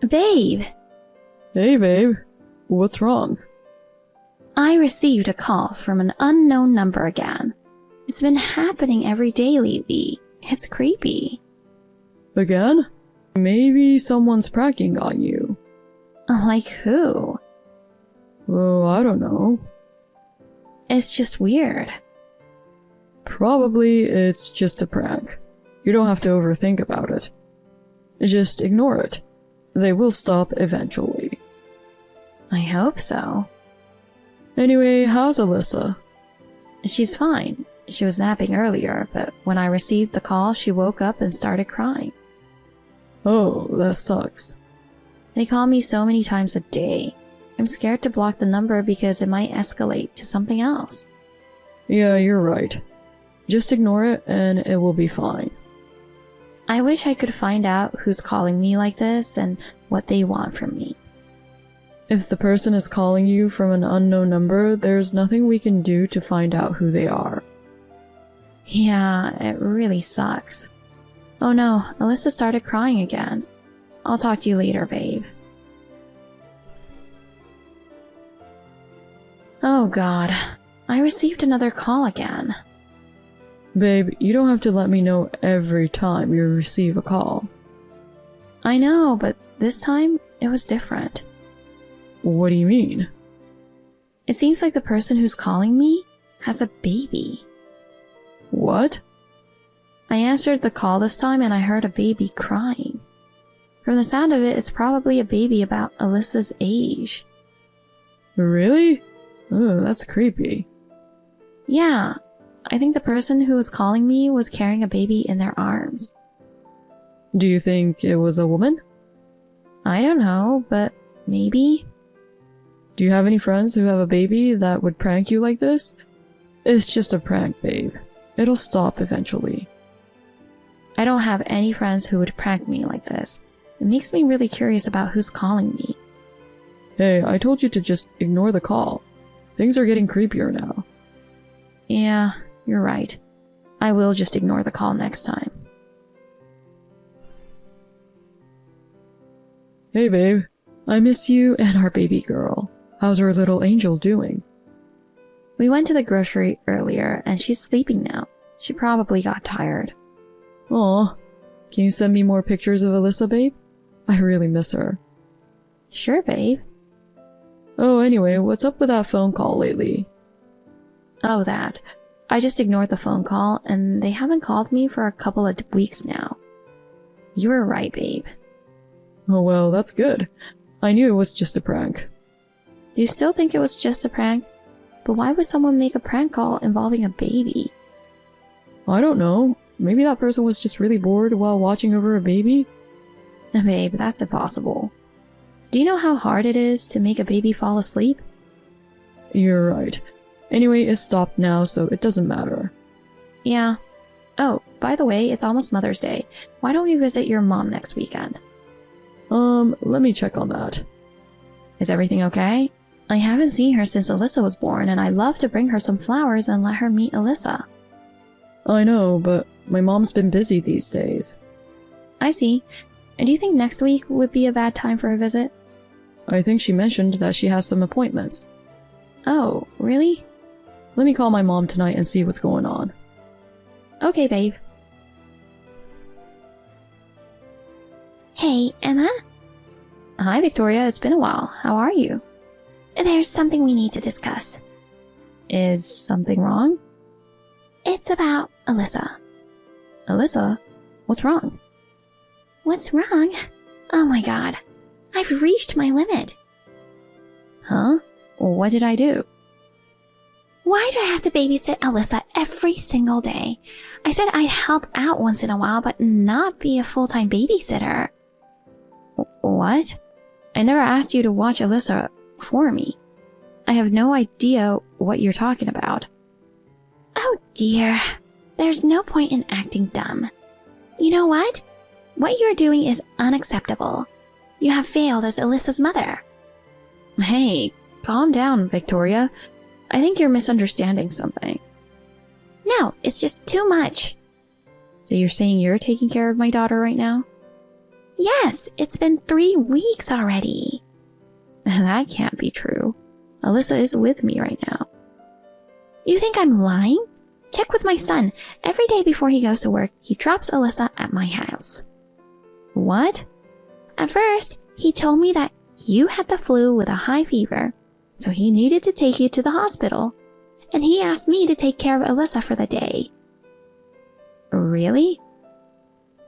Babe! Hey babe, what's wrong? I received a call from an unknown number again. It's been happening every day lately. It's creepy. Again? Maybe someone's pranking on you. Like who? Oh, I don't know. It's just weird. Probably it's just a prank. You don't have to overthink about it. Just ignore it. They will stop eventually. I hope so. Anyway, how's Alyssa? She's fine. She was napping earlier, but when I received the call, she woke up and started crying. Oh, that sucks. They call me so many times a day. I'm scared to block the number because it might escalate to something else. Yeah, you're right. Just ignore it and it will be fine. I wish I could find out who's calling me like this and what they want from me. If the person is calling you from an unknown number, there's nothing we can do to find out who they are. Yeah, it really sucks. Oh no, Alyssa started crying again. I'll talk to you later, babe. Oh god, I received another call again. Babe, you don't have to let me know every time you receive a call. I know, but this time it was different. What do you mean? It seems like the person who's calling me has a baby. What? I answered the call this time and I heard a baby crying. From the sound of it, it's probably a baby about Alyssa's age. Really? Oh, that's creepy. Yeah, I think the person who was calling me was carrying a baby in their arms. Do you think it was a woman? I don't know, but maybe. Do you have any friends who have a baby that would prank you like this? It's just a prank, babe. It'll stop eventually. I don't have any friends who would prank me like this. It makes me really curious about who's calling me. Hey, I told you to just ignore the call. Things are getting creepier now. Yeah, you're right. I will just ignore the call next time. Hey babe, I miss you and our baby girl. How's our little angel doing? We went to the grocery earlier and she's sleeping now. She probably got tired. Aw, can you send me more pictures of Alyssa, babe? I really miss her. Sure, babe. Oh, anyway, what's up with that phone call lately? Oh, that. I just ignored the phone call and they haven't called me for a couple of weeks now. You were right, babe. Oh well, that's good. I knew it was just a prank. Do you still think it was just a prank? But why would someone make a prank call involving a baby? I don't know. Maybe that person was just really bored while watching over a baby? Babe, that's impossible. Do you know how hard it is to make a baby fall asleep? You're right. Anyway, it's stopped now, so it doesn't matter. Yeah. Oh, by the way, it's almost Mother's Day. Why don't we visit your mom next weekend? Let me check on that. Is everything okay? I haven't seen her since Alyssa was born, and I'd love to bring her some flowers and let her meet Alyssa. I know, but my mom's been busy these days. I see. And do you think next week would be a bad time for a visit? I think she mentioned that she has some appointments. Oh, really? Let me call my mom tonight and see what's going on. Okay, babe. Hey, Emma? Hi, Victoria. It's been a while. How are you? There's something we need to discuss. Is something wrong? It's about Alyssa. Alyssa? What's wrong? What's wrong? Oh my god. I've reached my limit. Huh? What did I do? Why do I have to babysit Alyssa every single day? I said I'd help out once in a while, but not be a full-time babysitter. What? I never asked you to watch Alyssa for me. I have no idea what you're talking about. Oh dear. There's no point in acting dumb. You know what? What you're doing is unacceptable. You have failed as Alyssa's mother. Hey, calm down, Victoria. I think you're misunderstanding something. No, it's just too much. So you're saying you're taking care of my daughter right now? Yes, it's been 3 weeks already. That can't be true. Alyssa is with me right now. You think I'm lying? Check with my son. Every day before he goes to work, he drops Alyssa at my house. What? At first, he told me that you had the flu with a high fever, so he needed to take you to the hospital, and he asked me to take care of Alyssa for the day. Really?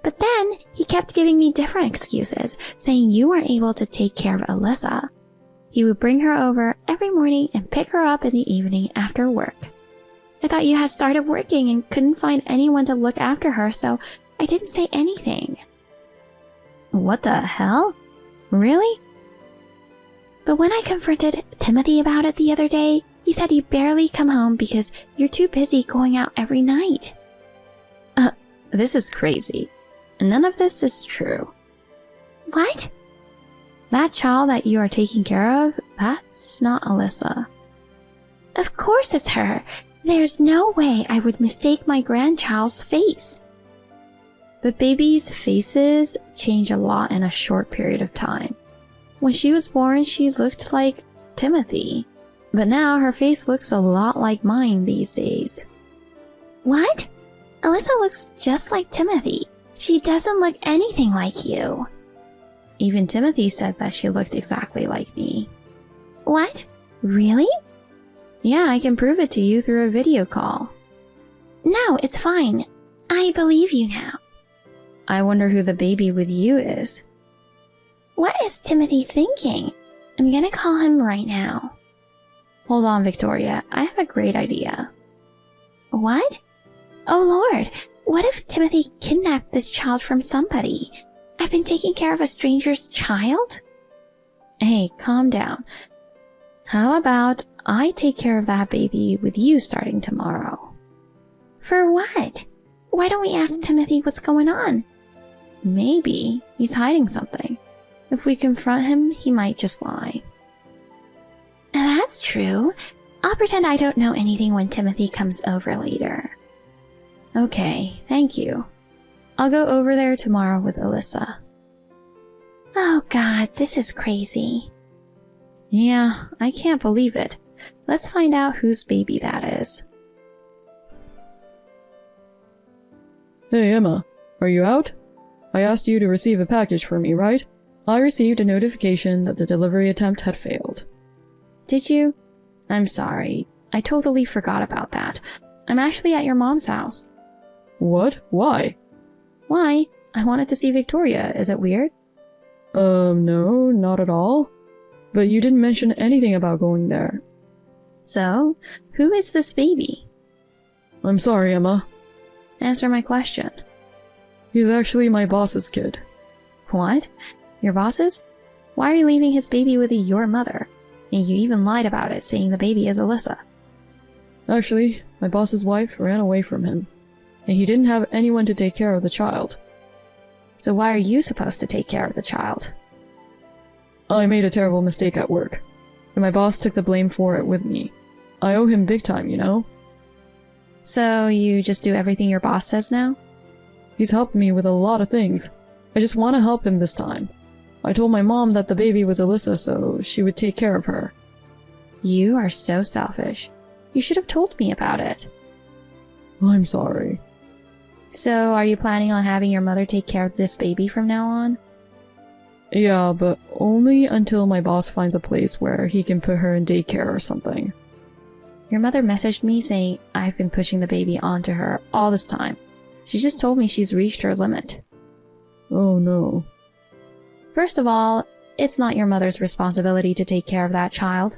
But then, he kept giving me different excuses, saying you weren't able to take care of Alyssa. He would bring her over every morning and pick her up in the evening after work. I thought you had started working and couldn't find anyone to look after her, so I didn't say anything. What the hell? Really? But when I confronted Timothy about it the other day, he said you barely come home because you're too busy going out every night. This is crazy. None of this is true. What? That child that you are taking care of, that's not Alyssa. Of course it's her. There's no way I would mistake my grandchild's face. But babies' faces change a lot in a short period of time. When she was born, she looked like Timothy. But now her face looks a lot like mine these days. What? Alyssa looks just like Timothy. She doesn't look anything like you. Even Timothy said that she looked exactly like me. What? Really? Yeah, I can prove it to you through a video call. No, it's fine. I believe you now. I wonder who the baby with you is. What is Timothy thinking? I'm gonna call him right now. Hold on, Victoria. I have a great idea. What? Oh Lord, what if Timothy kidnapped this child from somebody? I've been taking care of a stranger's child? Hey, calm down. How about I take care of that baby with you starting tomorrow? For what? Why don't we ask Timothy what's going on? Maybe he's hiding something. If we confront him, he might just lie. That's true. I'll pretend I don't know anything when Timothy comes over later. Okay, thank you. I'll go over there tomorrow with Alyssa. Oh God, this is crazy. Yeah, I can't believe it. Let's find out whose baby that is. Hey Emma, are you out? I asked you to receive a package for me, right? I received a notification that the delivery attempt had failed. Did you? I'm sorry. I totally forgot about that. I'm actually at your mom's house. What? Why? Why? I wanted to see Victoria. Is it weird? No, not at all. But you didn't mention anything about going there. So, who is this baby? I'm sorry, Emma. Answer my question. He's actually my boss's kid. What? Your boss's? Why are you leaving his baby with your mother? And you even lied about it, saying the baby is Alyssa. Actually, my boss's wife ran away from him, and he didn't have anyone to take care of the child. So why are you supposed to take care of the child? I made a terrible mistake at work, and my boss took the blame for it with me. I owe him big time, you know? So you just do everything your boss says now? He's helped me with a lot of things. I just want to help him this time. I told my mom that the baby was Alyssa, so she would take care of her. You are so selfish. You should have told me about it. I'm sorry. So, are you planning on having your mother take care of this baby from now on? Yeah, but only until my boss finds a place where he can put her in daycare or something. Your mother messaged me saying I've been pushing the baby onto her all this time. She just told me she's reached her limit. Oh no. First of all, it's not your mother's responsibility to take care of that child.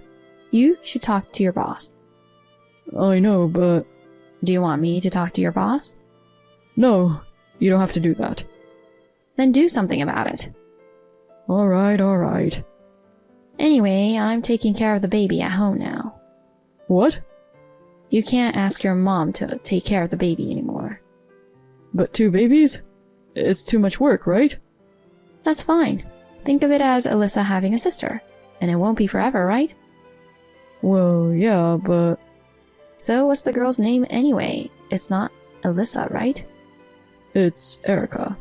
You should talk to your boss. I know, but... Do you want me to talk to your boss? No, you don't have to do that. Then do something about it. Alright. Anyway, I'm taking care of the baby at home now. What? You can't ask your mom to take care of the baby anymore. But 2 babies? It's too much work, right? That's fine. Think of it as Alyssa having a sister. And it won't be forever, right? Well, yeah, but... So what's the girl's name anyway? It's not Alyssa, right? It's Erica.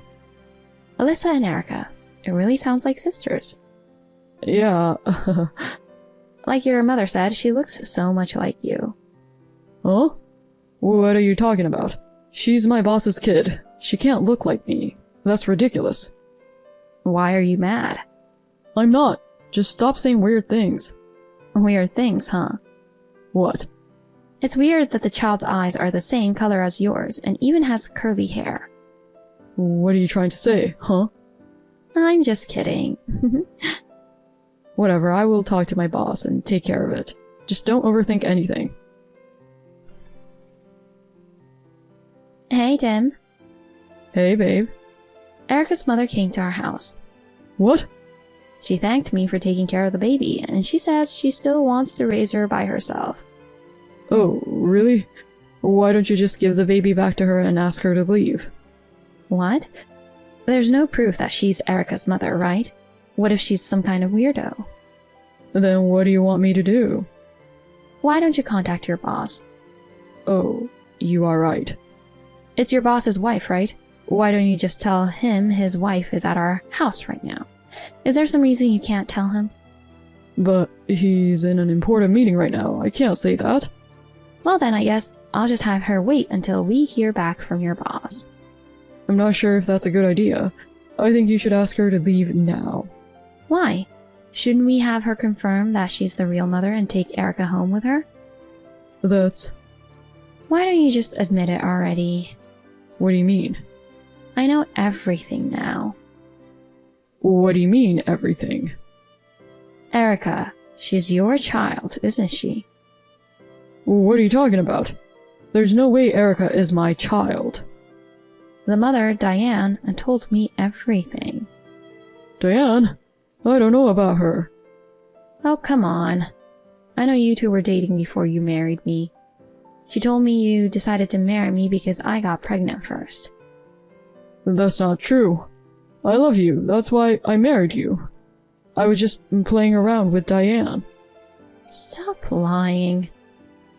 Alyssa and Erica. It really sounds like sisters. Yeah, Like your mother said, she looks so much like you. huh? What are you talking about? She's my boss's kid. She can't look like me. That's ridiculous. Why are you mad? I'm not. Just stop saying weird things. Weird things, huh? What? It's weird that the child's eyes are the same color as yours and even has curly hair. What are you trying to say, huh? I'm just kidding. Whatever, I will talk to my boss and take care of it. Just don't overthink anything. Hey, Tim. Hey, babe. Erica's mother came to our house. What? She thanked me for taking care of the baby, and she says she still wants to raise her by herself. Oh, really? Why don't you just give the baby back to her and ask her to leave? What? There's no proof that she's Erica's mother, right? What if she's some kind of weirdo? Then what do you want me to do? Why don't you contact your boss? Oh, you are right. It's your boss's wife, right? Why don't you just tell him his wife is at our house right now? Is there some reason you can't tell him? But he's in an important meeting right now. I can't say that. Well then, I guess I'll just have her wait until we hear back from your boss. I'm not sure if that's a good idea. I think you should ask her to leave now. Why? Shouldn't we have her confirm that she's the real mother and take Erica home with her? That's... Why don't you just admit it already? What do you mean? I know everything now. What do you mean, everything? Erica, she's your child, isn't she? What are you talking about? There's no way Erica is my child. The mother, Diane, told me everything. Diane? I don't know about her. Oh, come on. I know you two were dating before you married me. She told me you decided to marry me because I got pregnant first. That's not true. I love you, that's why I married you. I was just playing around with Diane. Stop lying.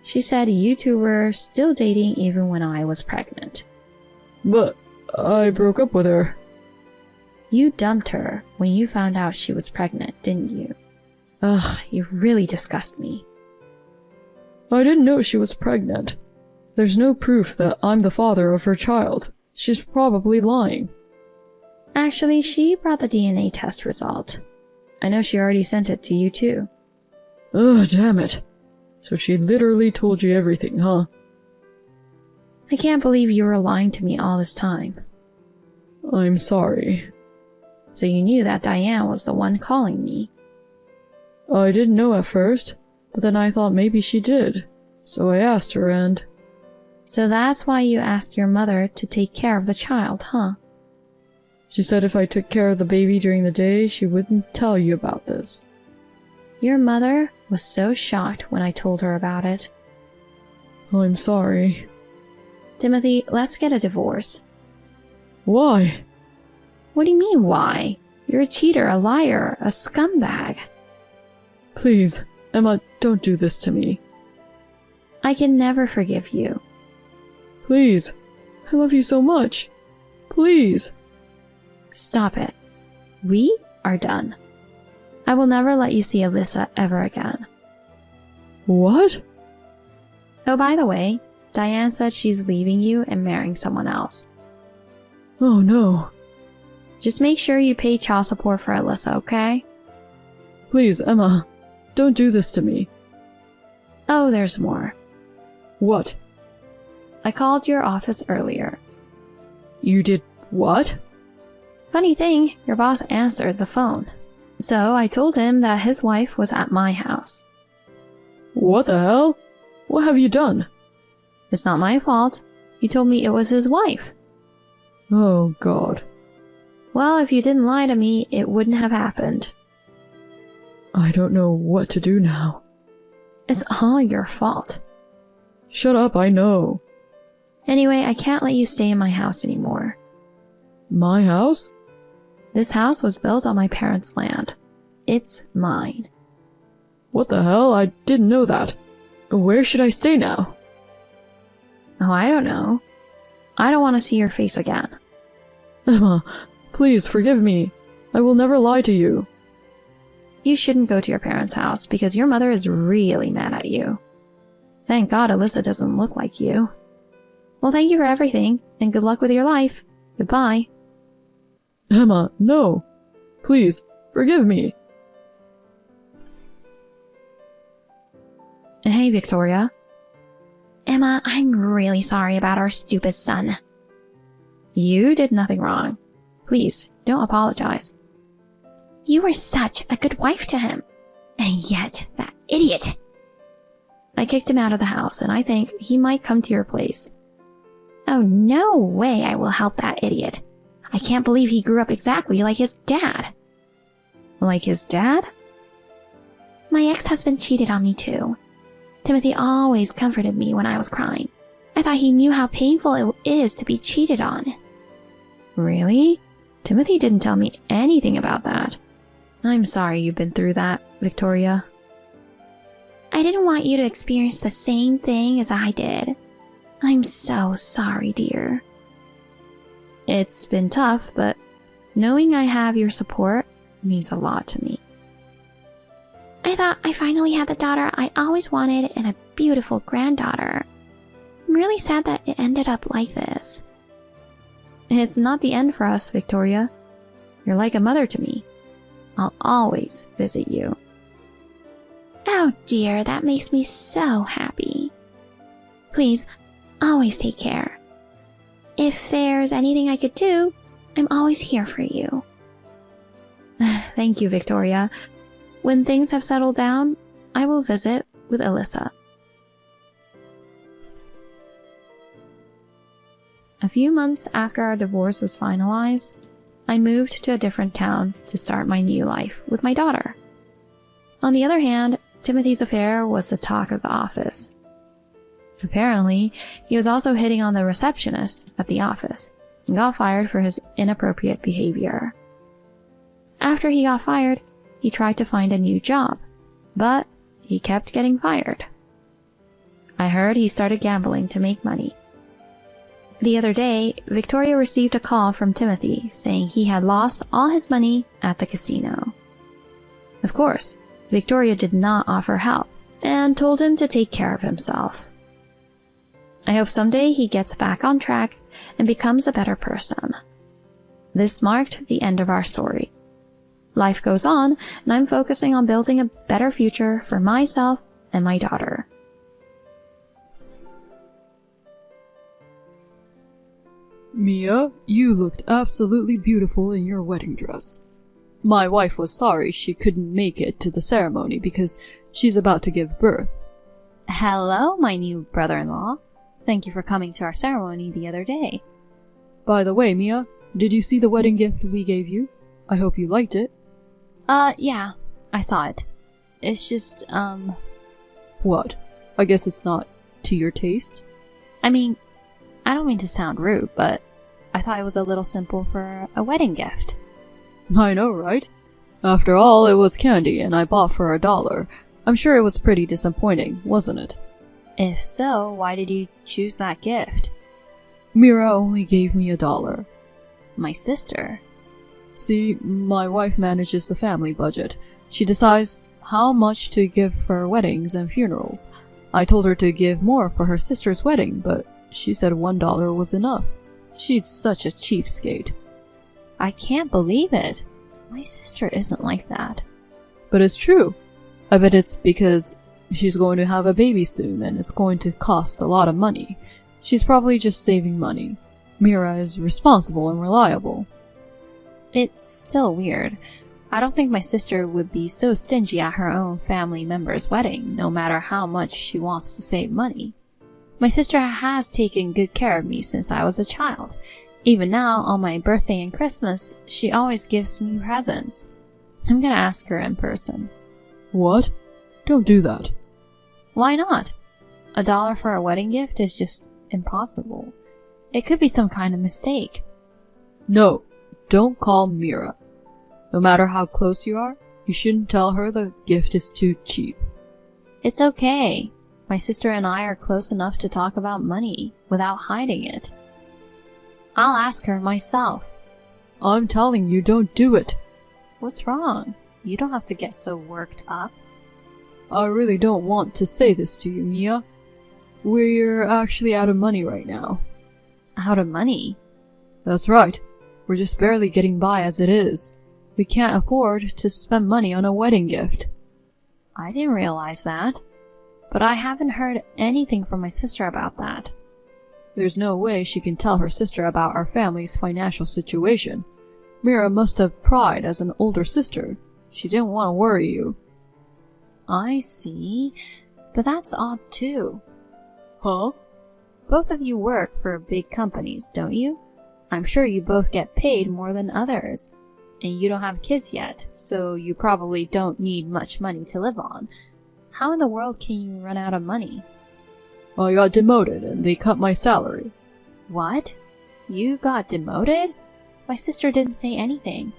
She said you two were still dating even when I was pregnant. But I broke up with her. You dumped her when you found out she was pregnant, didn't you? Ugh, you really disgust me. I didn't know she was pregnant. There's no proof that I'm the father of her child. She's probably lying. Actually, she brought the DNA test result. I know she already sent it to you too. Ugh, damn it. So she literally told you everything, huh? I can't believe you were lying to me all this time. I'm sorry. So you knew that Diane was the one calling me. I didn't know at first, but then I thought maybe she did. So I asked her and... So that's why you asked your mother to take care of the child, huh? She said if I took care of the baby during the day, she wouldn't tell you about this. Your mother was so shocked when I told her about it. I'm sorry. Timothy, let's get a divorce. Why? What do you mean, why? You're a cheater, a liar, a scumbag. Please, Emma, don't do this to me. I can never forgive you. Please. I love you so much. Please. Stop it. We are done. I will never let you see Alyssa ever again. What? Oh, by the way, Diane said she's leaving you and marrying someone else. Oh no. Just make sure you pay child support for Alyssa, okay? Please, Emma, don't do this to me. Oh, there's more. What? I called your office earlier. You did what? Funny thing, your boss answered the phone. So I told him that his wife was at my house. What the hell? What have you done? It's not my fault. He told me it was his wife. Oh, God. Well, if you didn't lie to me, it wouldn't have happened. I don't know what to do now. It's all your fault. Shut up, I know. Anyway, I can't let you stay in my house anymore. My house? This house was built on my parents' land. It's mine. What the hell? I didn't know that. Where should I stay now? Oh, I don't know. I don't want to see your face again. Emma, please forgive me. I will never lie to you. You shouldn't go to your parents' house because your mother is really mad at you. Thank God Alyssa doesn't look like you. Well, thank you for everything, and good luck with your life. Goodbye. Emma, no. Please, forgive me. Hey, Victoria. Emma, I'm really sorry about our stupid son. You did nothing wrong. Please, don't apologize. You were such a good wife to him. And yet, that idiot. I kicked him out of the house, and I think he might come to your place. Oh, no way I will help that idiot. I can't believe he grew up exactly like his dad. Like his dad? My ex-husband cheated on me too. Timothy always comforted me when I was crying. I thought he knew how painful it is to be cheated on. Really? Timothy didn't tell me anything about that. I'm sorry you've been through that, Victoria. I didn't want you to experience the same thing as I did. I'm so sorry, dear. It's been tough, but knowing I have your support means a lot to me. I thought I finally had the daughter I always wanted and a beautiful granddaughter. I'm really sad that it ended up like this. It's not the end for us, Victoria. You're like a mother to me. I'll always visit you. Oh dear, that makes me so happy. Please, always take care. If there's anything I could do, I'm always here for you. Thank you, Victoria. When things have settled down, I will visit with Alyssa. A few months after our divorce was finalized, I moved to a different town to start my new life with my daughter. On the other hand, Timothy's affair was the talk of the office. Apparently, he was also hitting on the receptionist at the office and got fired for his inappropriate behavior. After he got fired, he tried to find a new job, but he kept getting fired. I heard he started gambling to make money. The other day, Victoria received a call from Timothy saying he had lost all his money at the casino. Of course, Victoria did not offer help and told him to take care of himself. I hope someday he gets back on track and becomes a better person. This marked the end of our story. Life goes on, and I'm focusing on building a better future for myself and my daughter. Mia, you looked absolutely beautiful in your wedding dress. My wife was sorry she couldn't make it to the ceremony because she's about to give birth. Hello, my new brother-in-law. Thank you for coming to our ceremony the other day. By the way, Mia, did you see the wedding gift we gave you? I hope you liked it. Yeah, I saw it. It's just, What? I guess it's not to your taste? I mean, I don't mean to sound rude, but I thought it was a little simple for a wedding gift. I know, right? After all, it was candy and I bought for $1. I'm sure it was pretty disappointing, wasn't it? If so, why did you choose that gift? Mira only gave me $1. My sister. See, my wife manages the family budget. She decides how much to give for weddings and funerals. I told her to give more for her sister's wedding, but she said $1 was enough. She's such a cheapskate. I can't believe it. My sister isn't like that. But it's true. I bet it's because she's going to have a baby soon and it's going to cost a lot of money. She's probably just saving money. Mira is responsible and reliable. It's still weird. I don't think my sister would be so stingy at her own family member's wedding, no matter how much she wants to save money. My sister has taken good care of me since I was a child. Even now, on my birthday and Christmas, she always gives me presents. I'm gonna ask her in person. What? Don't do that. Why not? $1 for a wedding gift is just impossible. It could be some kind of mistake. No, don't call Mira. No matter how close you are, you shouldn't tell her the gift is too cheap. It's okay. My sister and I are close enough to talk about money without hiding it. I'll ask her myself. I'm telling you, don't do it. What's wrong? You don't have to get so worked up. I really don't want to say this to you, Mia. We're actually out of money right now. Out of money? That's right. We're just barely getting by as it is. We can't afford to spend money on a wedding gift. I didn't realize that. But I haven't heard anything from my sister about that. There's no way she can tell her sister about our family's financial situation. Mira must have pride as an older sister. She didn't want to worry you. I see. But that's odd too. Huh? Both of you work for big companies, don't you? I'm sure you both get paid more than others. And you don't have kids yet, so you probably don't need much money to live on. How in the world can you run out of money? I got demoted and they cut my salary. What? You got demoted? My sister didn't say anything.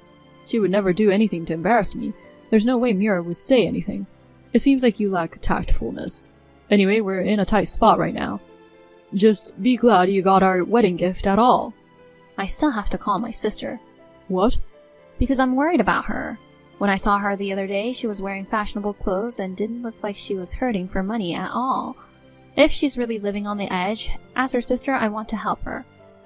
She would never do anything to embarrass me. There's no way Mira would say anything. It seems like you lack tactfulness. Anyway, we're in a tight spot right now. Just be glad you got our wedding gift at all. I still have to call my sister. What? Because I'm worried about her. When I saw her the other day, she was wearing fashionable clothes and didn't look like she was hurting for money at all. If she's really living on the edge, as her sister, I want to help her.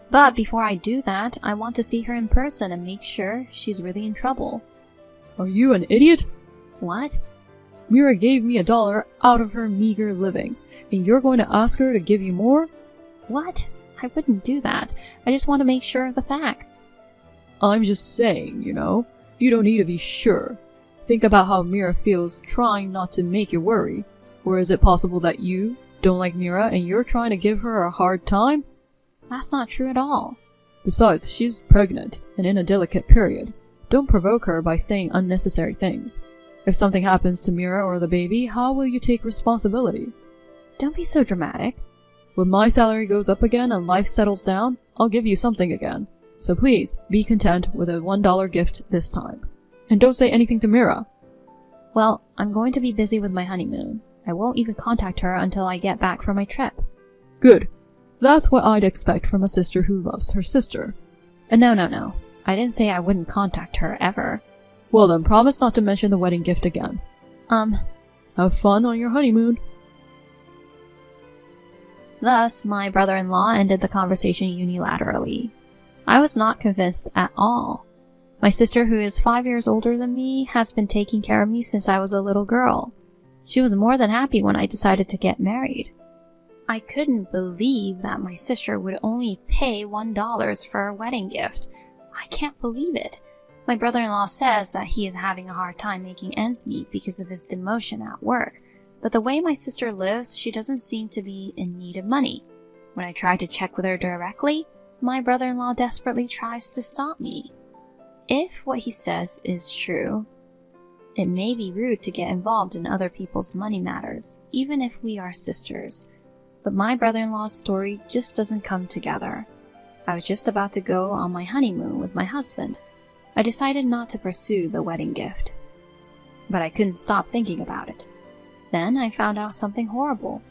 But before I do that, I want to see her in person and make sure she's really in trouble. Are you an idiot? What? Mira gave me $1 out of her meager living, and you're going to ask her to give you more? What? I wouldn't do that. I just want to make sure of the facts. I'm just saying, you know. You don't need to be sure. Think about how Mira feels trying not to make you worry. Or is it possible that you don't like Mira and you're trying to give her a hard time? That's not true at all. Besides, she's pregnant and in a delicate period. Don't provoke her by saying unnecessary things. If something happens to Mira or the baby, how will you take responsibility? Don't be so dramatic. When my salary goes up again and life settles down, I'll give you something again. So please, be content with a $1 gift this time. And don't say anything to Mira. Well, I'm going to be busy with my honeymoon. I won't even contact her until I get back from my trip. Good. That's what I'd expect from a sister who loves her sister. No. I didn't say I wouldn't contact her ever. Well then, promise not to mention the wedding gift again. Have fun on your honeymoon. Thus, my brother-in-law ended the conversation unilaterally. I was not convinced at all. My sister, who is 5 years older than me, has been taking care of me since I was a little girl. She was more than happy when I decided to get married. I couldn't believe that my sister would only pay $1 for a wedding gift. I can't believe it. My brother-in-law says that he is having a hard time making ends meet because of his demotion at work. But the way my sister lives, she doesn't seem to be in need of money. When I try to check with her directly, my brother-in-law desperately tries to stop me. If what he says is true, it may be rude to get involved in other people's money matters, even if we are sisters. But my brother-in-law's story just doesn't come together. I was just about to go on my honeymoon with my husband. I decided not to pursue the wedding gift. But I couldn't stop thinking about it. Then I found out something horrible.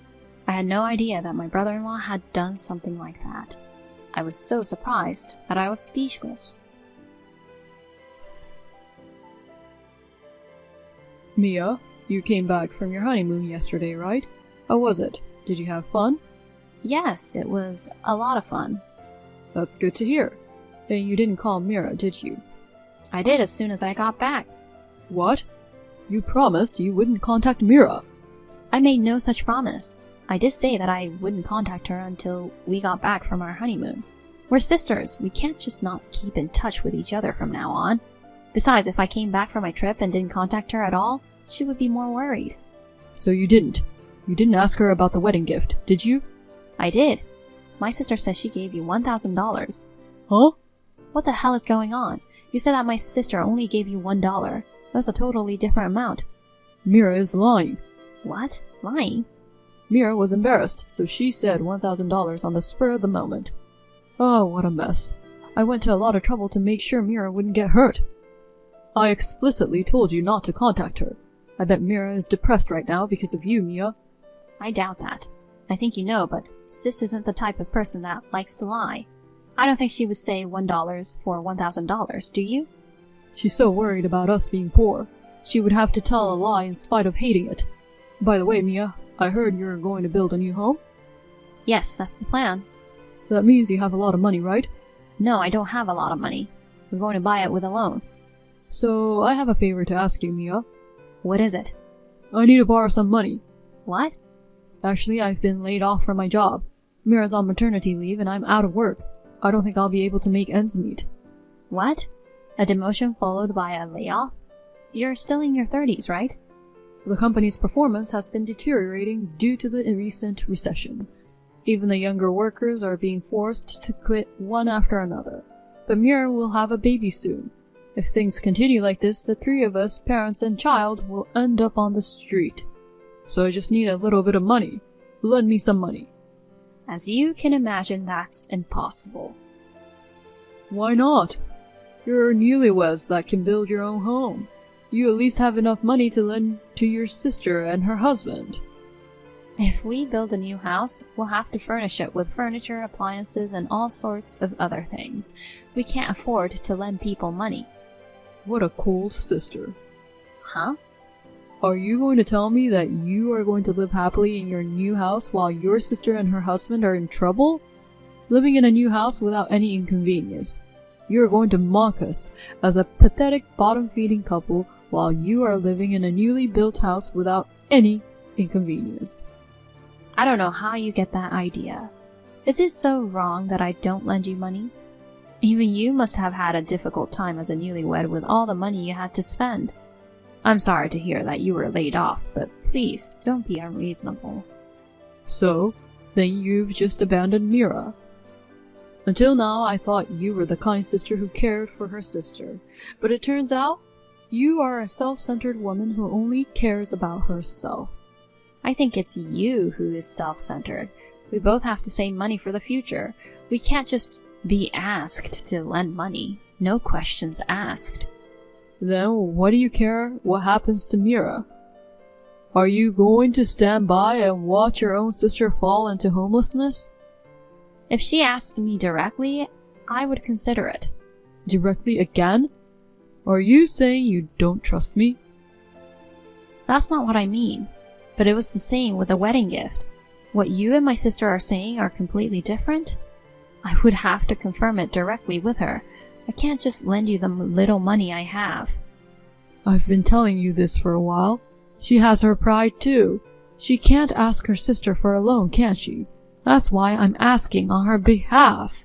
I had no idea that my brother-in-law had done something like that. I was so surprised that I was speechless. Mia, you came back from your honeymoon yesterday, right? How was it? Did you have fun? Yes, it was a lot of fun. That's good to hear. And you didn't call Mira, did you? I did as soon as I got back. What? You promised you wouldn't contact Mira. I made no such promise. I did say that I wouldn't contact her until we got back from our honeymoon. We're sisters. We can't just not keep in touch with each other from now on. Besides, if I came back from my trip and didn't contact her at all, she would be more worried. So you didn't? You didn't ask her about the wedding gift, did you? I did. My sister says she gave you $1,000. Huh? What the hell is going on? You said that my sister only gave you $1. That's a totally different amount. Mira is lying. What? Lying? Mira was embarrassed, so she said $1,000 on the spur of the moment. Oh, what a mess. I went to a lot of trouble to make sure Mira wouldn't get hurt. I explicitly told you not to contact her. I bet Mira is depressed right now because of you, Mia. I doubt that. I think you know, but Sis isn't the type of person that likes to lie. I don't think she would say $1 for $1,000, do you? She's so worried about us being poor. She would have to tell a lie in spite of hating it. By the way, Mia, I heard you're going to build a new home? Yes, that's the plan. That means you have a lot of money, right? No, I don't have a lot of money. We're going to buy it with a loan. So, I have a favor to ask you, Mia. What is it? I need to borrow some money. What? Actually, I've been laid off from my job. Mira's on maternity leave and I'm out of work. I don't think I'll be able to make ends meet. What? A demotion followed by a layoff? You're still in your 30s, right? The company's performance has been deteriorating due to the recent recession. Even the younger workers are being forced to quit one after another. But Mira will have a baby soon. If things continue like this, the three of us, parents and child, will end up on the street. So I just need a little bit of money. Lend me some money. As you can imagine, that's impossible. Why not? You're newlyweds that can build your own home. You at least have enough money to lend to your sister and her husband. If we build a new house, we'll have to furnish it with furniture, appliances, and all sorts of other things. We can't afford to lend people money. What a cold sister. Huh? Are you going to tell me that you are going to live happily in your new house while your sister and her husband are in trouble? Living in a new house without any inconvenience. You are going to mock us as a pathetic bottom-feeding couple while you are living in a newly built house without any inconvenience. I don't know how you get that idea. Is it so wrong that I don't lend you money? Even you must have had a difficult time as a newlywed with all the money you had to spend. I'm sorry to hear that you were laid off, but please don't be unreasonable. So, then you've just abandoned Mira. Until now, I thought you were the kind sister who cared for her sister, but it turns out you are a self-centered woman who only cares about herself. I think it's you who is self-centered. We both have to save money for the future. We can't just be asked to lend money. No questions asked. Then what do you care what happens to Mira? Are you going to stand by and watch your own sister fall into homelessness? If she asked me directly, I would consider it. Directly again? Are you saying you don't trust me? That's not what I mean. But it was the same with the wedding gift. What you and my sister are saying are completely different. I would have to confirm it directly with her. I can't just lend you the little money I have. I've been telling you this for a while. She has her pride too. She can't ask her sister for a loan, can she? That's why I'm asking on her behalf.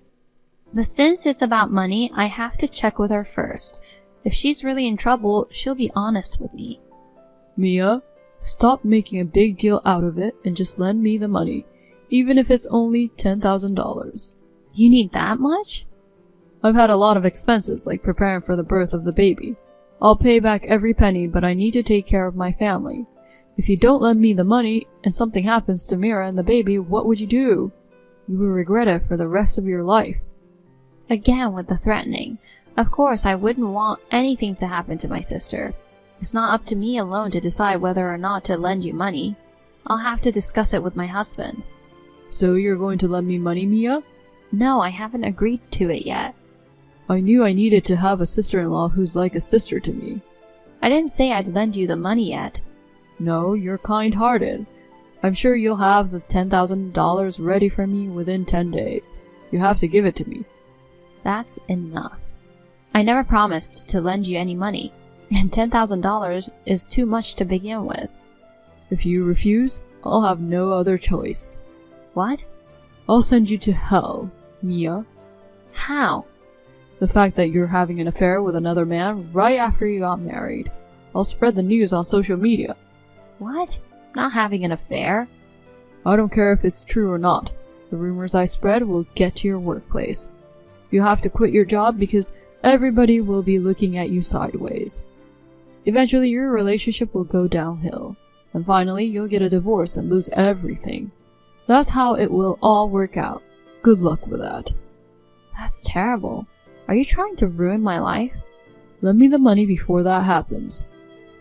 But since it's about money, I have to check with her first. If she's really in trouble, she'll be honest with me. Mia, stop making a big deal out of it and just lend me the money, even if it's only $10,000. You need that much? I've had a lot of expenses, like preparing for the birth of the baby. I'll pay back every penny, but I need to take care of my family. If you don't lend me the money, and something happens to Mira and the baby, what would you do? You will regret it for the rest of your life. Again with the threatening. Of course, I wouldn't want anything to happen to my sister. It's not up to me alone to decide whether or not to lend you money. I'll have to discuss it with my husband. So you're going to lend me money, Mia? No, I haven't agreed to it yet. I knew I needed to have a sister-in-law who's like a sister to me. I didn't say I'd lend you the money yet. No, you're kind-hearted. I'm sure you'll have the $10,000 ready for me within 10 days. You have to give it to me. That's enough. I never promised to lend you any money, and $10,000 is too much to begin with. If you refuse, I'll have no other choice. What? I'll send you to hell, Mia. How? The fact that you're having an affair with another man right after you got married. I'll spread the news on social media. What? Not having an affair? I don't care if it's true or not. The rumors I spread will get to your workplace. You'll have to quit your job because everybody will be looking at you sideways. Eventually, your relationship will go downhill. And finally, you'll get a divorce and lose everything. That's how it will all work out. Good luck with that. That's terrible. Are you trying to ruin my life? Lend me the money before that happens.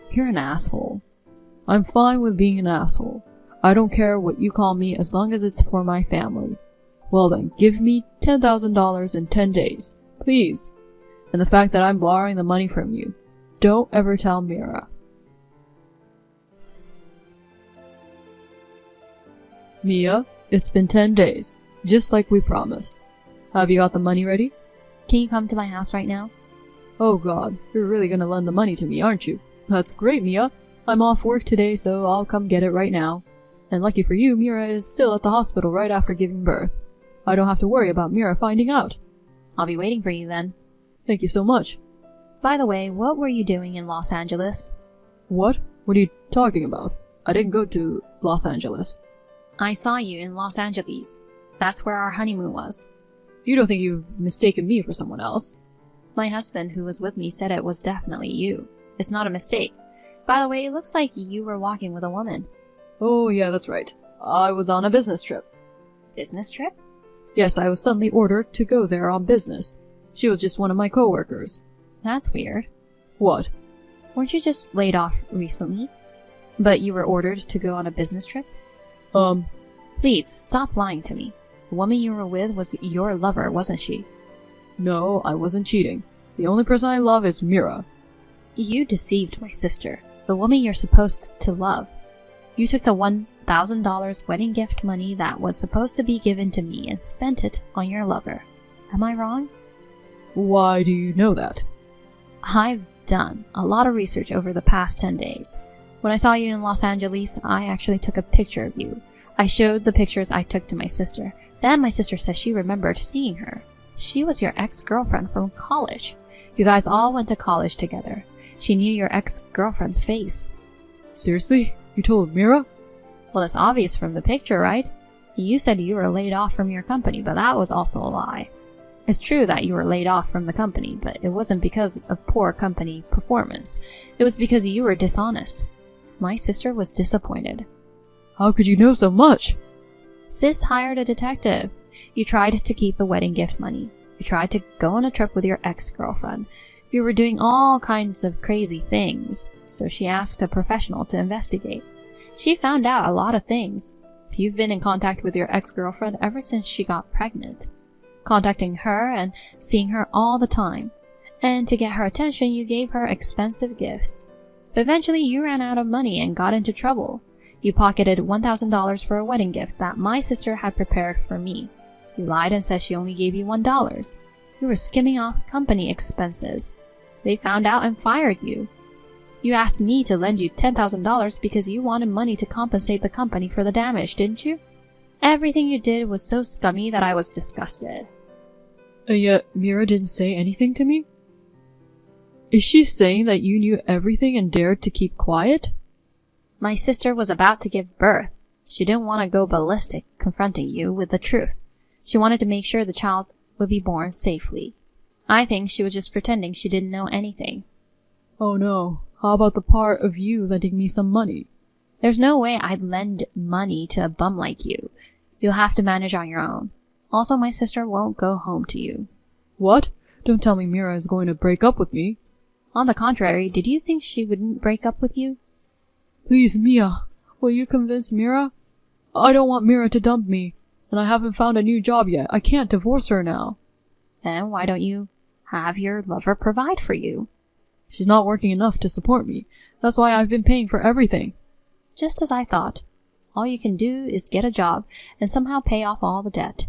You're an asshole. I'm fine with being an asshole. I don't care what you call me as long as it's for my family. Well then, give me $10,000 in 10 days. Please. and the fact that I'm borrowing the money from you. Don't ever tell Mira. Mia, it's been 10 days, just like we promised. Have you got the money ready? Can you come to my house right now? Oh god, you're really gonna lend the money to me, aren't you? That's great, Mia. I'm off work today, so I'll come get it right now. And lucky for you, Mira is still at the hospital right after giving birth. I don't have to worry about Mira finding out. I'll be waiting for you then. Thank you so much. By the way, what were you doing in Los Angeles? What? What are you talking about? I didn't go to Los Angeles. I saw you in Los Angeles. That's where our honeymoon was. You don't think you've mistaken me for someone else? My husband, who was with me, said it was definitely you. It's not a mistake. By the way, it looks like you were walking with a woman. Oh yeah, that's right. I was on a business trip. Business trip? Yes, I was suddenly ordered to go there on business. She was just one of my coworkers. That's weird. What? Weren't you just laid off recently? But you were ordered to go on a business trip? Please, stop lying to me. The woman you were with was your lover, wasn't she? No, I wasn't cheating. The only person I love is Mira. You deceived my sister, the woman you're supposed to love. You took the $1,000 wedding gift money that was supposed to be given to me and spent it on your lover. Am I wrong? Why do you know that? I've done a lot of research over the past 10 days. When I saw you in Los Angeles, I actually took a picture of you. I showed the pictures I took to my sister. Then my sister says she remembered seeing her. She was your ex-girlfriend from college. You guys all went to college together. She knew your ex-girlfriend's face. Seriously? You told Mira? Well, it's obvious from the picture, right? You said you were laid off from your company, but that was also a lie. It's true that you were laid off from the company, but it wasn't because of poor company performance. It was because you were dishonest. My sister was disappointed. How could you know so much? Sis hired a detective. You tried to keep the wedding gift money. You tried to go on a trip with your ex-girlfriend. You were doing all kinds of crazy things, so she asked a professional to investigate. She found out a lot of things. You've been in contact with your ex-girlfriend ever since she got pregnant, contacting her and seeing her all the time. And to get her attention, you gave her expensive gifts. But eventually, you ran out of money and got into trouble. You pocketed $1,000 for a wedding gift that my sister had prepared for me. You lied and said she only gave you $1. You were skimming off company expenses. They found out and fired you. You asked me to lend you $10,000 because you wanted money to compensate the company for the damage, didn't you? Everything you did was so scummy that I was disgusted. And yet, Mira didn't say anything to me? Is she saying that you knew everything and dared to keep quiet? My sister was about to give birth. She didn't want to go ballistic, confronting you with the truth. She wanted to make sure the child would be born safely. I think she was just pretending she didn't know anything. Oh no. How about the part of you lending me some money? There's no way I'd lend money to a bum like you. You'll have to manage on your own. Also, my sister won't go home to you. What? Don't tell me Mira is going to break up with me. On the contrary, did you think she wouldn't break up with you? Please, Mia, will you convince Mira? I don't want Mira to dump me, and I haven't found a new job yet. I can't divorce her now. Then why don't you have your lover provide for you? She's not working enough to support me. That's why I've been paying for everything. Just as I thought. All you can do is get a job and somehow pay off all the debt.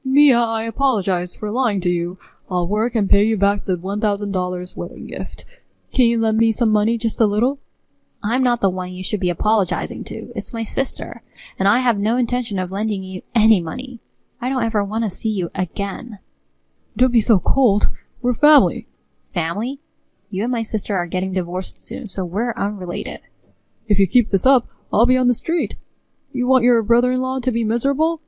Mia, I apologize for lying to you. I'll work and pay you back the $1,000 wedding gift. Can you lend me some money, just a little? I'm not the one you should be apologizing to. It's my sister, and I have no intention of lending you any money. I don't ever want to see you again. Don't be so cold. We're family. Family? You and my sister are getting divorced soon, so we're unrelated. If you keep this up, I'll be on the street. You want your brother-in-law to be miserable?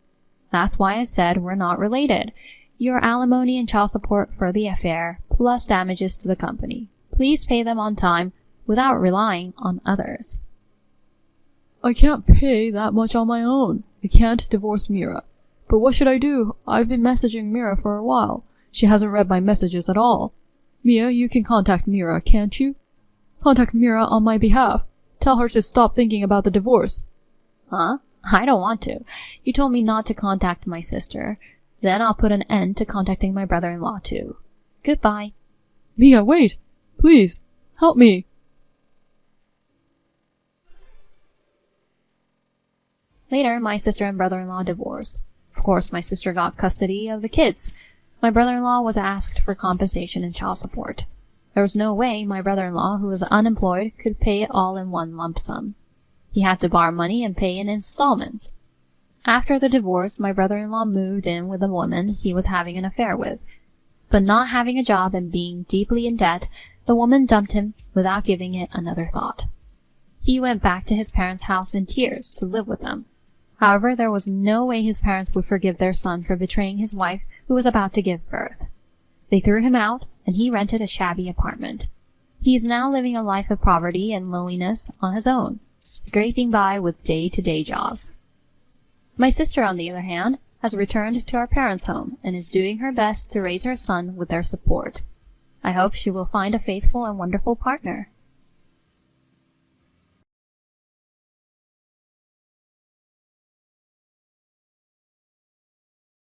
That's why I said we're not related. Your alimony and child support for the affair, plus damages to the company. Please pay them on time without relying on others. I can't pay that much on my own. I can't divorce Mira. But what should I do? I've been messaging Mira for a while. She hasn't read my messages at all. Mia, you can contact Mira, can't you? Contact Mira on my behalf. Tell her to stop thinking about the divorce. Huh? I don't want to. You told me not to contact my sister. Then I'll put an end to contacting my brother-in-law too. Goodbye. Mia, wait! Please, help me! Later, my sister and brother-in-law divorced. Of course, my sister got custody of the kids. My brother-in-law was asked for compensation and child support. There was no way my brother-in-law, who was unemployed, could pay it all in one lump sum. He had to borrow money and pay in installments. After the divorce, my brother-in-law moved in with a woman he was having an affair with. But not having a job and being deeply in debt, the woman dumped him without giving it another thought. He went back to his parents' house in tears to live with them. However, there was no way his parents would forgive their son for betraying his wife who was about to give birth. They threw him out, and he rented a shabby apartment. He is now living a life of poverty and loneliness on his own, scraping by with day-to-day jobs. My sister, on the other hand, has returned to our parents' home and is doing her best to raise her son with their support. I hope she will find a faithful and wonderful partner.